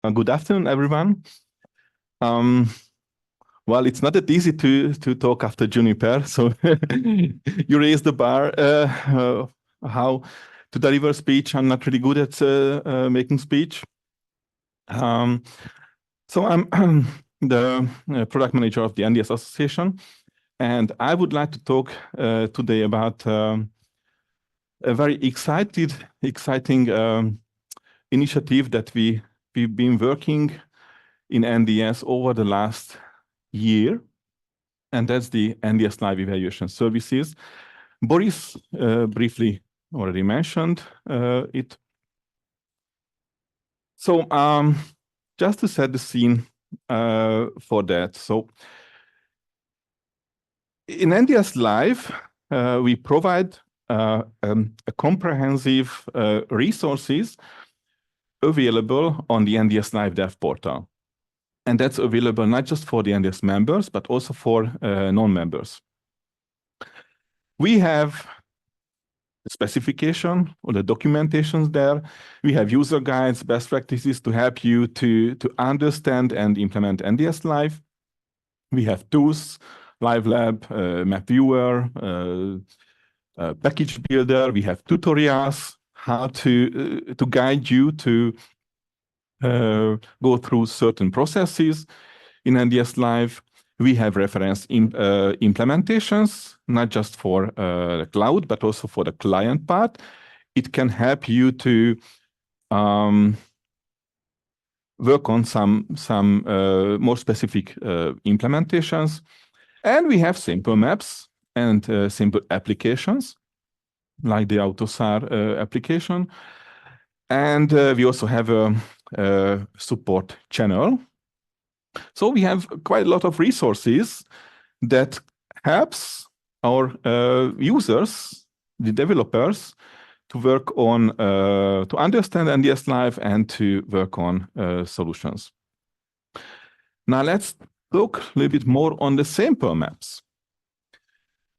Good afternoon, everyone. Well, it's not that easy to talk after Juniper, so you raised the bar. How to deliver speech? I'm not really good at making speech. So I'm the product manager of the NDS Association, and I would like to talk today about a very exciting initiative that we've been working in NDS over the last year, and that's the NDS.Live evaluation services. Boris briefly already mentioned it. So just to set the scene for that. So in NDS.Live, we provide a comprehensive resources available on the NDS.Live dev portal. And that's available not just for the NDS members, but also for non-members. We have the specification or the documentations there. We have user guides, best practices to help you to understand and implement NDS.Live. We have tools, Live Lab, Map Viewer, Package Builder. We have tutorials, how to guide you to go through certain processes in NDS.Live. We have reference implementations, not just for the cloud, but also for the client part. It can help you to work on some more specific implementations. And we have simple maps and simple applications, like the AutoSAR application. And we also have a support channel. So we have quite a lot of resources that helps our users, the developers, to work on, to understand NDS.Live and to work on solutions. Now let's look a little bit more on the sample maps.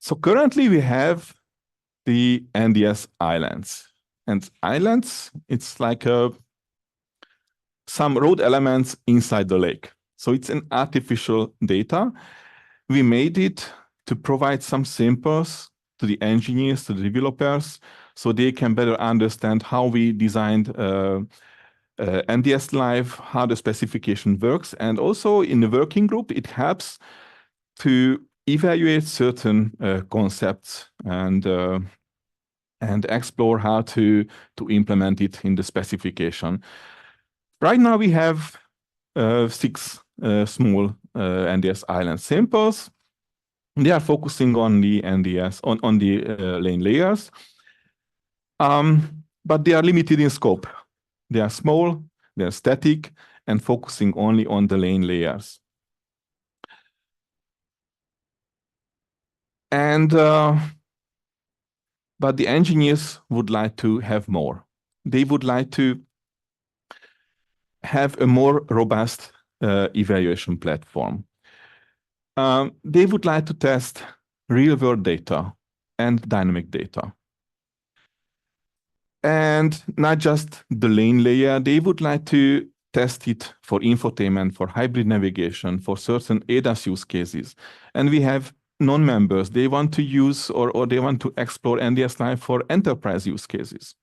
So currently we have the NDS islands. And islands, it's like some road elements inside the lake. So it's an artificial data. We made it to provide some samples to the engineers, to the developers, so they can better understand how we designed NDS.Live, how the specification works. And also in the working group, it helps to evaluate certain concepts and explore how to implement it in the specification. Right now we have 6 small NDS island samples. They are focusing on the NDS, on the lane layers, but they are limited in scope. They are small, they are static, and focusing only on the lane layers. And but the engineers would like to have more. They would like to have a more robust evaluation platform. They would like to test real-world data and dynamic data. And not just the lane layer, they would like to test it for infotainment, for hybrid navigation, for certain ADAS use cases. And we have non-members. They want to use or they want to explore NDS.Live for enterprise use cases.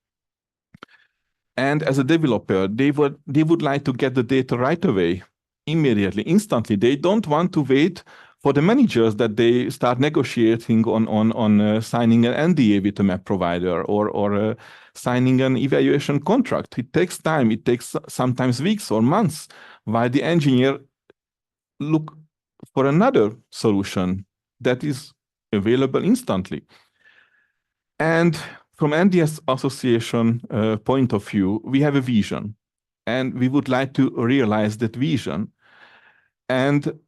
And as a developer, they would like to get the data right away, immediately, instantly. They don't want to wait for the managers that they start negotiating on signing an NDA with a map provider or signing an evaluation contract. It takes time. It takes sometimes weeks or months, while the engineer look for another solution that is available instantly. And from NDS Association point of view, we have a vision, and we would like to realize that vision. And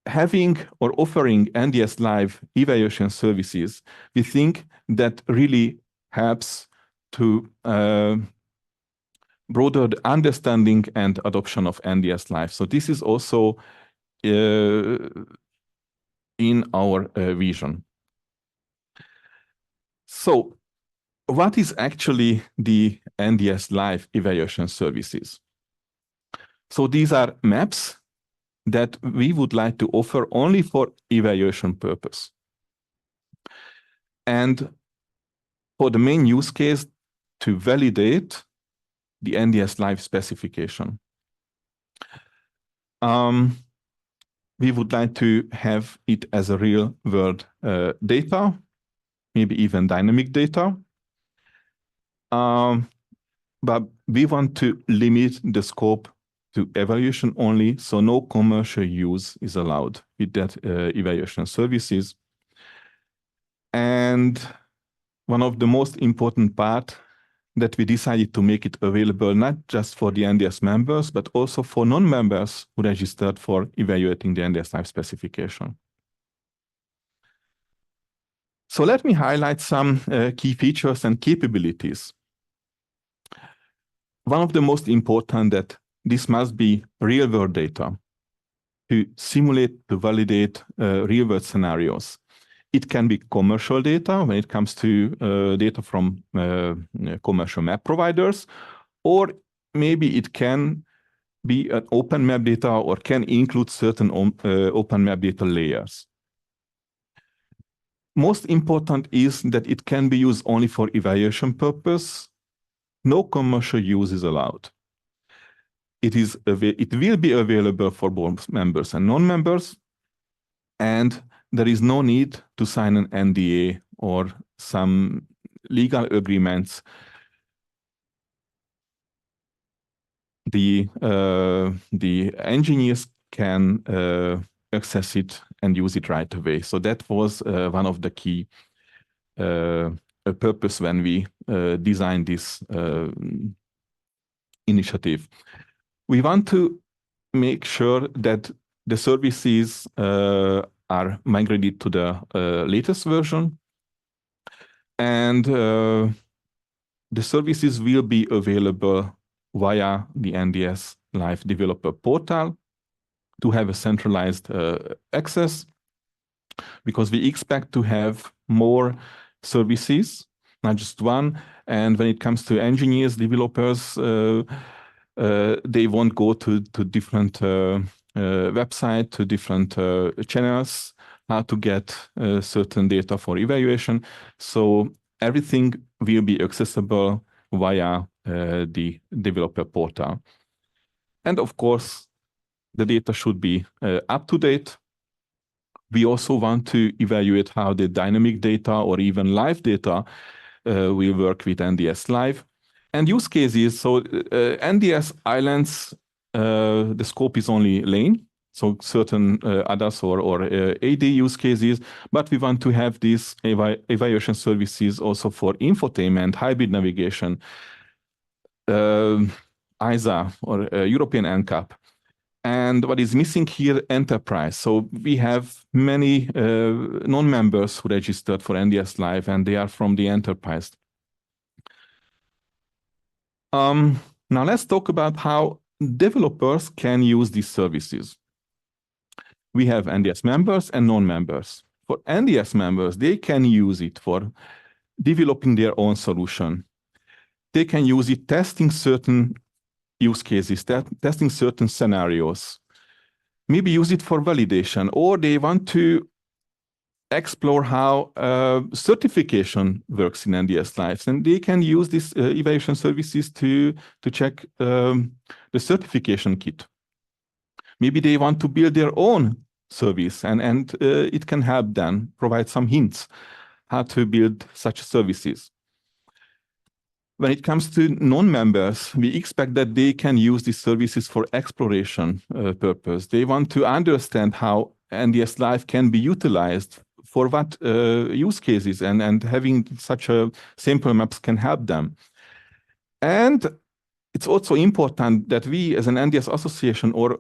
having or offering NDS.Live evaluation services, we think that really helps to broader the understanding and adoption of NDS.Live. So this is also in our vision. So what is actually the NDS.Live evaluation services? So these are maps that we would like to offer only for evaluation purpose. And for the main use case, to validate the NDS.Live specification. We would like to have it as a real world data, maybe even dynamic data. But we want to limit the scope to evaluation only, so no commercial use is allowed with that evaluation services. And one of the most important part that we decided to make it available not just for the NDS members, but also for non-members who registered for evaluating the NDS.Live specification. So let me highlight some key features and capabilities. One of the most important that this must be real-world data to simulate, to validate real-world scenarios. It can be commercial data when it comes to data from commercial map providers, or maybe it can be an open map data or can include certain open map data layers. Most important is that it can be used only for evaluation purpose. No commercial use is allowed. It will be available for both members and non-members, and there is no need to sign an NDA or some legal agreements. The engineers can access it and use it right away. So that was one of the key purpose when we designed this initiative. We want to make sure that the services are migrated to the latest version, and the services will be available via the NDS.Live developer portal to have a centralized access, because we expect to have more services, not just one. And when it comes to engineers, developers, they won't go to different websites, to different channels, how to get certain data for evaluation. So everything will be accessible via the developer portal. And of course, the data should be up to date. We also want to evaluate how the dynamic data or even live data will work with NDS.Live. And use cases, so NDS islands, the scope is only lane, so certain ADAS or AD use cases, but we want to have these evaluation services also for infotainment, hybrid navigation, ISA or European NCAP. And what is missing here, enterprise. So we have many non-members who registered for NDS.Live, and they are from the enterprise. Now let's talk about how developers can use these services. We have NDS members and non-members. For NDS members, they can use it for developing their own solution. They can use it testing certain use cases, testing certain scenarios, maybe use it for validation, or they want to explore how certification works in NDS.Live, and they can use these evaluation services to check the certification kit. Maybe they want to build their own service, and it can help them provide some hints how to build such services. When it comes to non-members, we expect that they can use these services for exploration purpose. They want to understand how NDS.Live can be utilized for what use cases, and having such a simple maps can help them. And it's also important that we as an NDS association or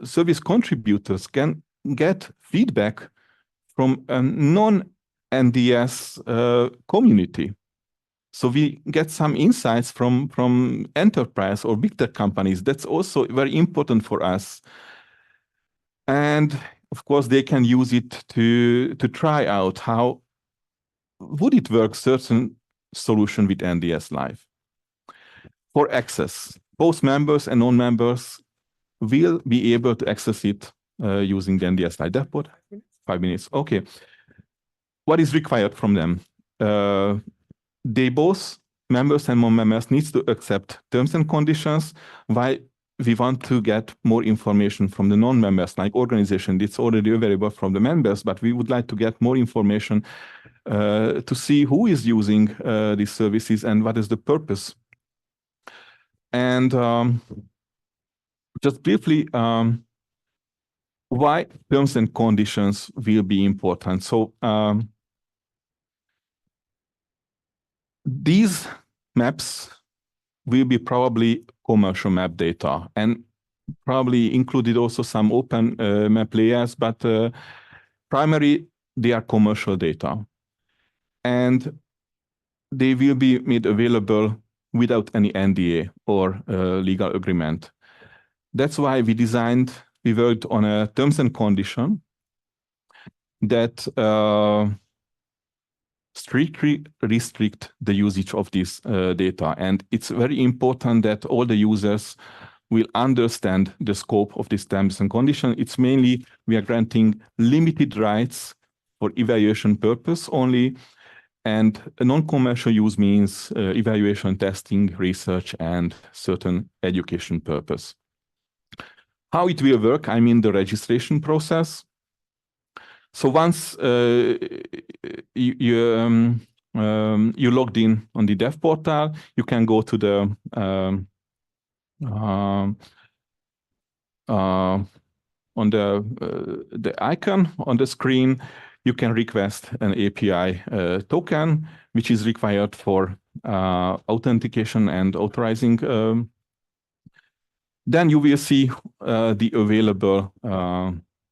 service contributors can get feedback from a non-NDS community. So we get some insights from enterprise or big tech companies. That's also very important for us. And of course, they can use it to try out how would it work certain solution with NDS.Live. For access, both members and non-members will be able to access it using the NDS.Live dashboard. 5 minutes. Okay. What is required from them? They both, members and non-members, needs to accept terms and conditions. Why we want to get more information from the non-members, like organization. It's already available from the members, but we would like to get more information to see who is using these services and what is the purpose. And just briefly, why terms and conditions will be important. So these maps will be probably commercial map data and probably included also some open map layers, but primarily they are commercial data. And they will be made available without any NDA or legal agreement. That's why we worked on a terms and condition that strictly restrict the usage of this data. And it's very important that all the users will understand the scope of this terms and condition. It's mainly we are granting limited rights for evaluation purpose only, and a non-commercial use means evaluation, testing, research, and certain education purpose. How it will work, I mean the registration process. So once you logged in on the dev portal, you can go to the on the icon on the screen. You can request an API token, which is required for authentication and authorizing. Then you will see the available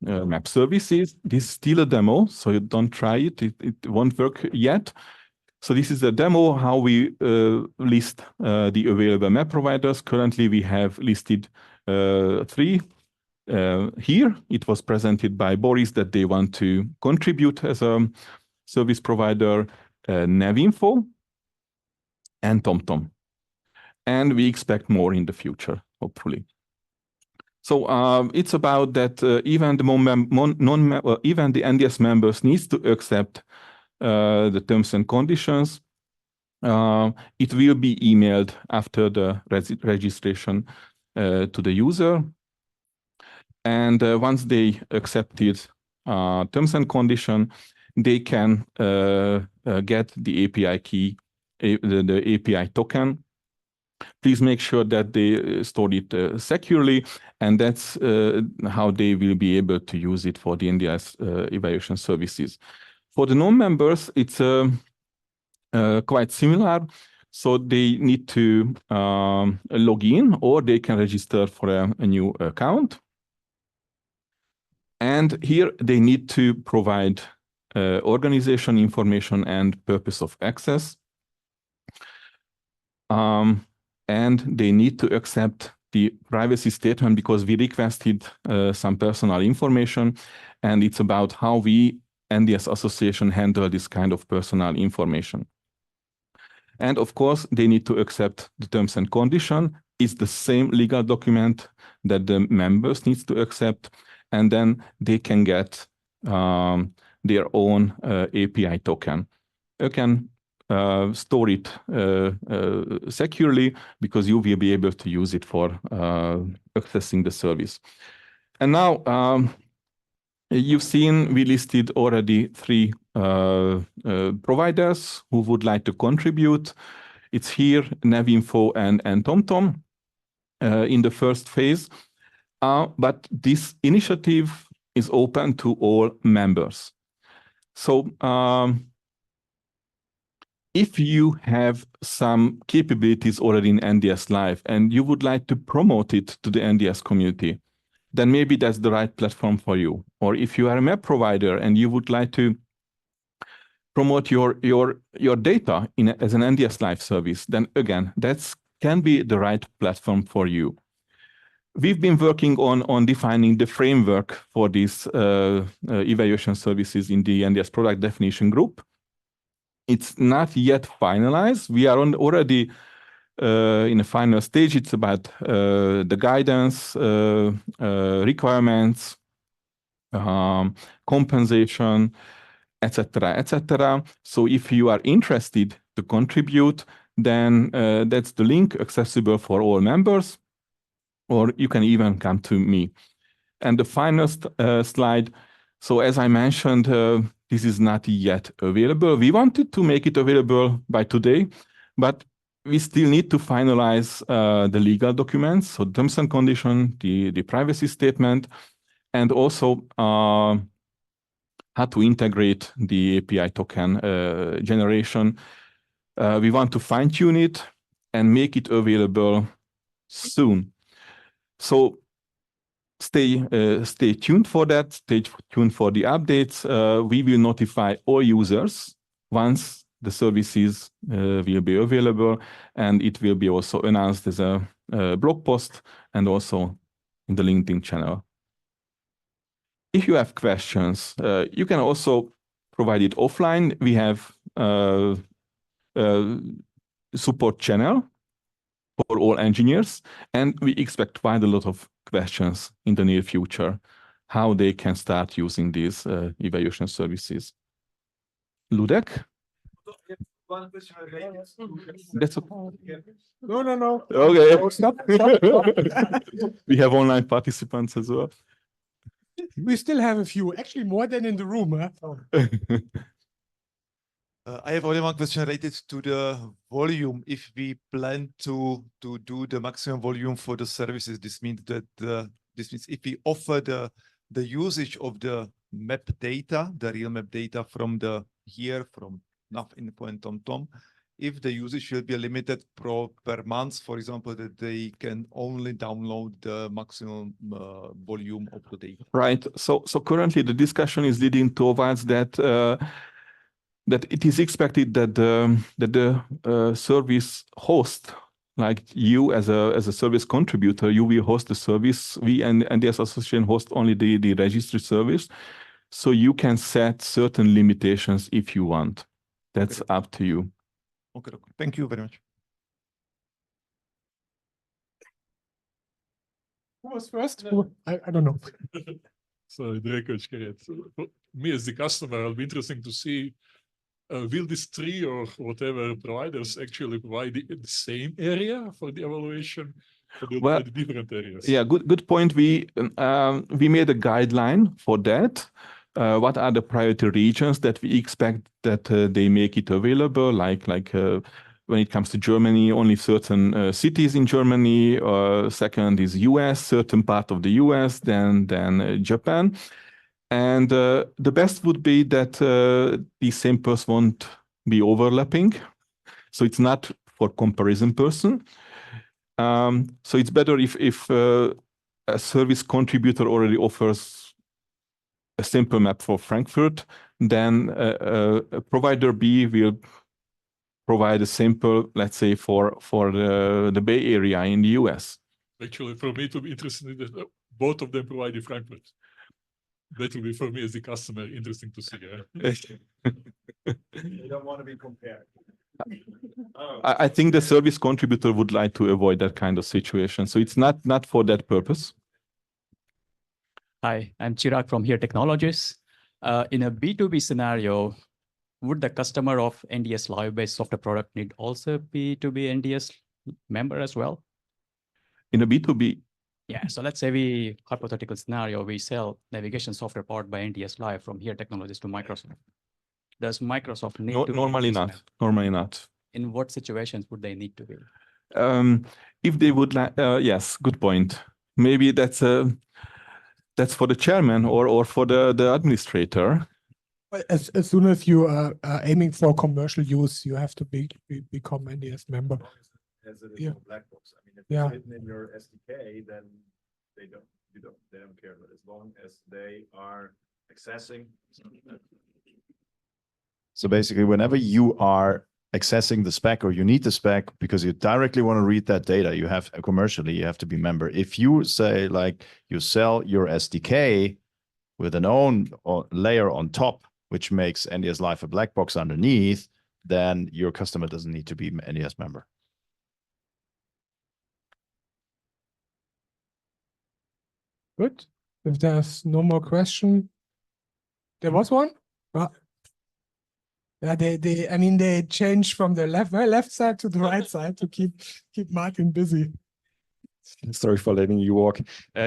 map services. This is still a demo, so you don't try it. It won't work yet. So this is a demo how we list the available map providers. Currently, we have listed 3. Here, it was presented by Boris that they want to contribute as a service provider, Navinfo and TomTom. And we expect more in the future, hopefully. So it's about that even the NDS members needs to accept the terms and conditions. It will be emailed after the registration to the user. And once they accepted terms and condition, they can get the API key, the API token. Please make sure that they store it securely, and that's how they will be able to use it for the NDS evaluation services. For the non-members, it's quite similar. So they need to log in, or they can register for a new account. And here they need to provide organization information and purpose of access. And they need to accept the privacy statement because we requested some personal information, and it's about how we, NDS Association, handle this kind of personal information. And of course, they need to accept the terms and condition. It's the same legal document that the members needs to accept, and then they can get their own API token. You can store it securely because you will be able to use it for accessing the service. And now you've seen we listed already 3 providers who would like to contribute. It's here, Navinfo and TomTom in the first phase. But this initiative is open to all members. So if you have some capabilities already in NDS.Live and you would like to promote it to the NDS community, then maybe that's the right platform for you. Or if you are a map provider and you would like to promote your data as an NDS.Live service, then again, that can be the right platform for you. We've been working on defining the framework for these evaluation services in the NDS product definition group. It's not yet finalized. We are already in the final stage. It's about the guidance, requirements, compensation, etc., etc. So if you are interested to contribute, then that's the link accessible for all members, or you can even come to me. And the final slide. So as I mentioned, this is not yet available. We wanted to make it available by today, but we still need to finalize the legal documents, so terms and conditions, the privacy statement, and also how to integrate the API token generation. We want to fine-tune it and make it available soon. So stay tuned for that. Stay tuned for the updates. We will notify all users once the services will be available, and it will be also announced as a blog post and also in the LinkedIn channel. If you have questions, you can also provide it offline. We have a support channel for all engineers, and we expect quite a lot of questions in the near future, how they can start using these evaluation services. Ludek? One question related to... That's No. okay. Stop. We have online participants as well. We still have a few, actually more than in the room. Huh? I have only one question related to the volume. If we plan to do the maximum volume for the services, this means that if we offer the usage of the map data, the real map data from from NAV info and TomTom, if the usage will be limited per month, for example, that they can only download the maximum volume of the data. Right. So currently the discussion is leading towards that that it is expected that the service host, like you as a service contributor, you will host the service. We and NDS Association host only the registry service, so you can set certain limitations if you want. That's up to you. Okay. Thank you very much. Who was first? I don't know. So, for me as the customer, it'll be interesting to see will this tree or whatever providers actually provide the same area for the evaluation, or they'll provide the different areas? Yeah, good point. We made a guideline for that. What are the priority regions that we expect that they make it available? Like when it comes to Germany, only certain cities in Germany. Second is US, certain part of the US, then Japan. And the best would be that the samples won't be overlapping. So it's not for comparison person. So it's better if a service contributor already offers a sample map for Frankfurt, then a provider B will provide a sample, let's say, for the Bay Area in the US. Actually, for me to be interested in that, both of them provide in Frankfurt. That will be for me as the customer interesting to see. You don't want to be compared. I think the service contributor would like to avoid that kind of situation. So it's not for that purpose. Hi, I'm Chirag from Here Technologies. In a B2B scenario, would the customer of NDS.Live based software product need also be to be NDS member as well? In a B2B? Yeah, so let's say hypothetical scenario, we sell navigation software powered by NDS.Live from Here Technologies to Microsoft. Does Microsoft need to? Normally not. Normally not. In what situations would they need to be? If they would like, yes, good point. Maybe that's for the chairman or for the administrator. As soon as you are aiming for commercial use, you have to become NDS member. As it is a black box. I mean, if it's written in your SDK, then they don't care. But as long as they are accessing. So basically, whenever you are accessing the spec or you need the spec because you directly want to read that data, you have commercially, you have to be member. If you say like you sell your SDK with an own layer on top, which makes NDS.Live a black box underneath, then your customer doesn't need to be an NDS member. Good. If there's no more question, there was one. Yeah, I mean, they changed from the left side to the right side to keep Martin busy. Sorry for letting you walk.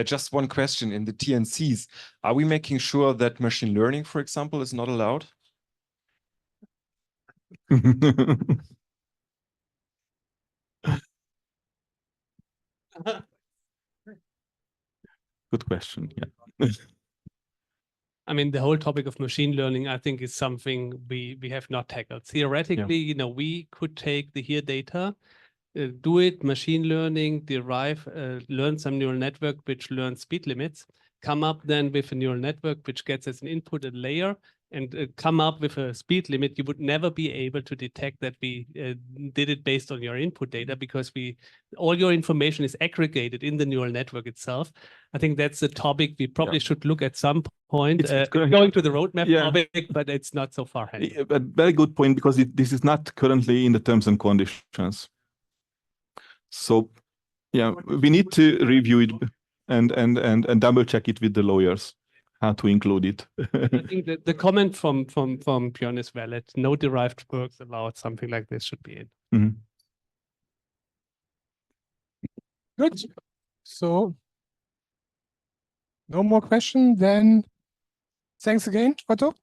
Just one question in the TNCs. Are we making sure that machine learning, for example, is not allowed? Good question. Yeah. I mean, the whole topic of machine learning, I think, is something we have not tackled. Theoretically, you know, we could take the here data, do it, machine learning, derive, learn some neural network which learns speed limits, come up then with a neural network which gets as an input a layer, and come up with a speed limit. You would never be able to detect that we did it based on your input data, because all your information is aggregated in the neural network itself. I think that's a topic we probably should look at some point, It's going to the roadmap Yeah. topic, but it's not so far ahead. Yeah, but very good point, because this is not currently in the terms and conditions. So yeah, we need to review it and double check it with the lawyers how to include it. I think that the comment from Björn is valid. No derived works allowed. Something like this should be in. Mhm. Good. So no more question. Then thanks again, Otto.